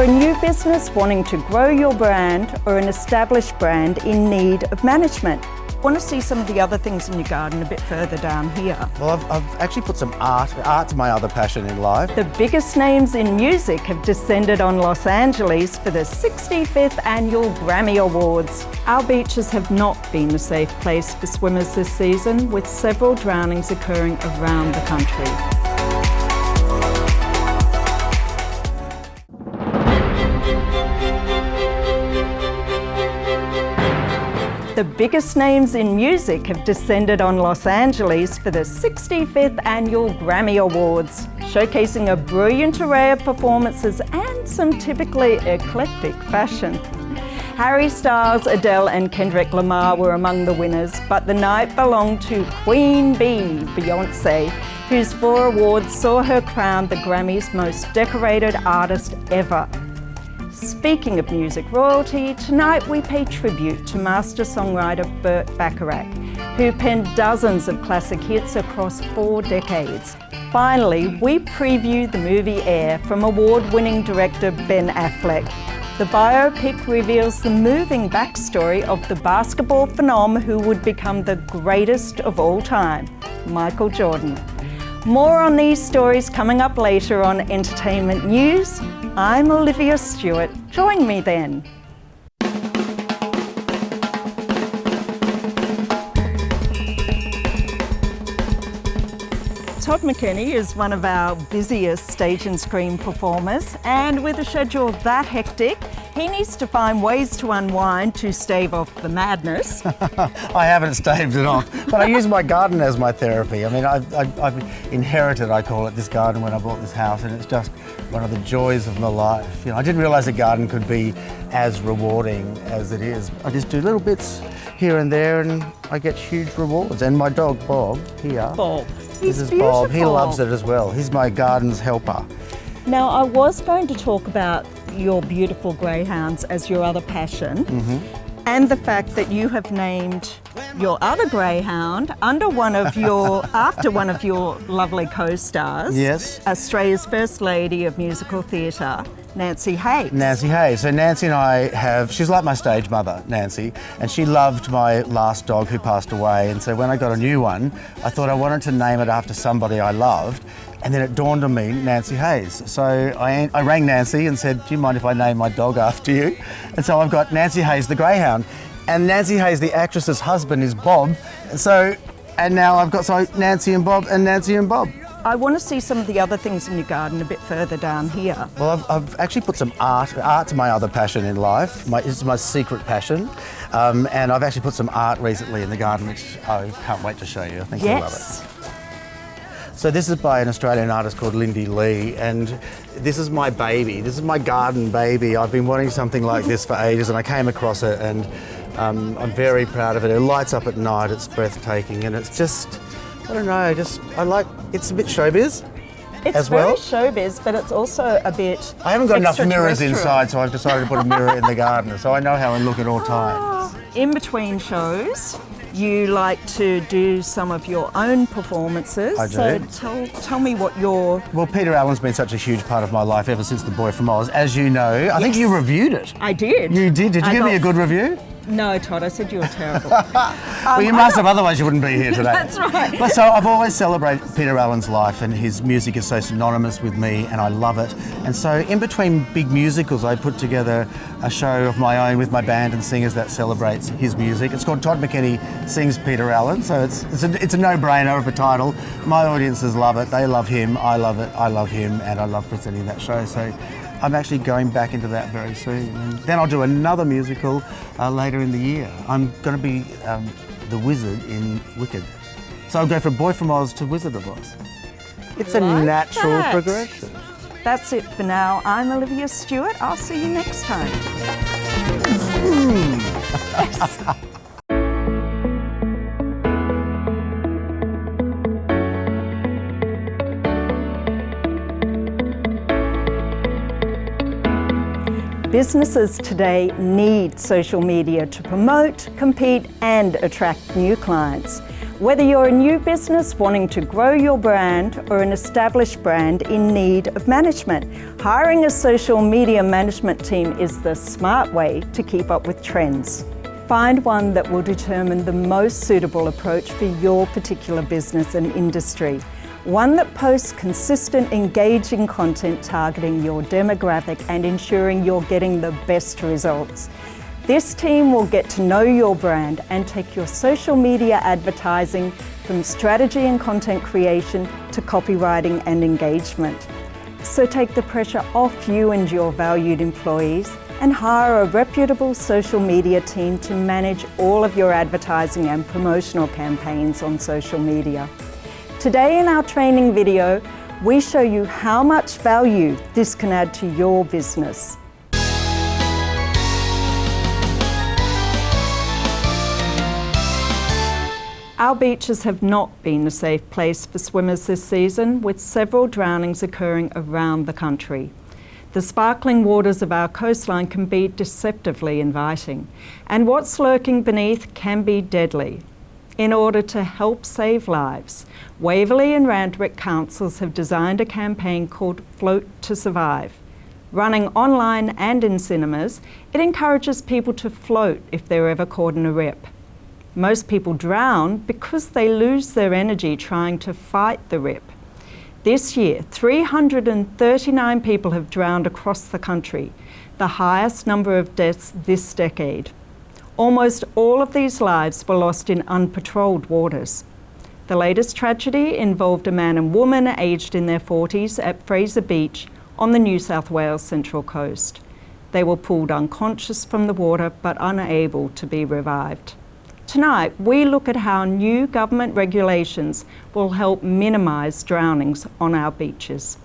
You're a new business wanting to grow your brand or an established brand in need of management. Want to see some of the other things in your garden a bit further down here. Well, I've actually put some art. Art's my other passion in life. The biggest names in music have descended on Los Angeles for the 65th Annual Grammy Awards. Our beaches have not been a safe place for swimmers this season, with several drownings occurring around the country. The biggest names in music have descended on Los Angeles for the 65th Annual Grammy Awards, showcasing a brilliant array of performances and some typically eclectic fashion. Harry Styles, Adele and Kendrick Lamar were among the winners, but the night belonged to Queen Bee, Beyoncé, whose 4 awards saw her crowned the Grammy's most decorated artist ever. Speaking of music royalty, tonight we pay tribute to master songwriter Burt Bacharach, who penned dozens of classic hits across 4 decades. Finally, we preview the movie Air from award-winning director Ben Affleck. The biopic reveals the moving backstory of the basketball phenom who would become the greatest of all time, Michael Jordan. More on these stories coming up later on Entertainment News. I'm Olivia Stewart. Join me then. Todd McKenney is one of our busiest stage and screen performers, and with a schedule that hectic, he needs to find ways to unwind to stave off the madness. I haven't staved it off, but I use my garden as my therapy. I mean, I've inherited, I call it, this garden when I bought this house, and it's just one of the joys of my life. You know, I didn't realise a garden could be as rewarding as it is. I just do little bits here and there, and I get huge rewards. And my dog Bob here. Bob. This is Bob. He loves it as well. He's my garden's helper. Now, I was going to talk about your beautiful greyhounds as your other passion, and the fact that you have named your other greyhound after one of your lovely co-stars. Yes. Australia's First Lady of Musical Theatre, Nancy Hayes. Nancy Hayes. So Nancy and I she's like my stage mother, Nancy, and she loved my last dog who passed away. And so when I got a new one, I thought I wanted to name it after somebody I loved. And then it dawned on me, Nancy Hayes. So I rang Nancy and said, do you mind if I name my dog after you? And so I've got Nancy Hayes the greyhound. And Nancy Hayes, the actress's husband, is Bob. And now I've got Nancy and Bob and Nancy and Bob. I want to see some of the other things in your garden a bit further down here. Well, I've actually put some art. Art's my other passion in life. It's my secret passion. And I've actually put some art recently in the garden, which I can't wait to show you. I think you'll love it. So this is by an Australian artist called Lindy Lee, and this is my baby. This is my garden baby. I've been wanting something like this for ages, and I came across it, and I'm very proud of it. It lights up at night. It's breathtaking, and it's just, I don't know, it's a bit showbiz. It's very showbiz, but it's also a bit I haven't got enough mirrors inside, so I've decided to put a mirror in the garden, so I know how I look at all times. In between shows, you like to do some of your own performances. I do. So tell me what your... Well, Peter Allen's been such a huge part of my life ever since The Boy from Oz. As you know, I think you reviewed it. I did. You did? Did you give me a good review? No, Todd, I said you were terrible. Well, you must have, otherwise you wouldn't be here today. That's right. But so I've always celebrated Peter Allen's life, and his music is so synonymous with me, and I love it. And so in between big musicals, I put together a show of my own with my band and singers that celebrates his music. It's called Todd McKenney Sings Peter Allen, so it's a no-brainer of a title. My audiences love it, they love him, I love it, I love him, and I love presenting that show. So I'm actually going back into that very soon. And then I'll do another musical later in the year. I'm going to be the wizard in Wicked. So I'll go from Boy from Oz to Wizard of Oz. It's a natural progression. That's it for now. I'm Olivia Stewart. I'll see you next time. Yes. Businesses today need social media to promote, compete and attract new clients. Whether you're a new business wanting to grow your brand or an established brand in need of management, hiring a social media management team is the smart way to keep up with trends. Find one that will determine the most suitable approach for your particular business and industry. One that posts consistent, engaging content targeting your demographic and ensuring you're getting the best results. This team will get to know your brand and take your social media advertising from strategy and content creation to copywriting and engagement. So take the pressure off you and your valued employees and hire a reputable social media team to manage all of your advertising and promotional campaigns on social media. Today in our training video, we show you how much value this can add to your business. Our beaches have not been a safe place for swimmers this season, with several drownings occurring around the country. The sparkling waters of our coastline can be deceptively inviting, and what's lurking beneath can be deadly. In order to help save lives, Waverley and Randwick councils have designed a campaign called Float to Survive. Running online and in cinemas, it encourages people to float if they're ever caught in a rip. Most people drown because they lose their energy trying to fight the rip. This year, 339 people have drowned across the country, the highest number of deaths this decade. Almost all of these lives were lost in unpatrolled waters. The latest tragedy involved a man and woman aged in their 40s at Fraser Beach on the New South Wales Central Coast. They were pulled unconscious from the water but unable to be revived. Tonight, we look at how new government regulations will help minimise drownings on our beaches.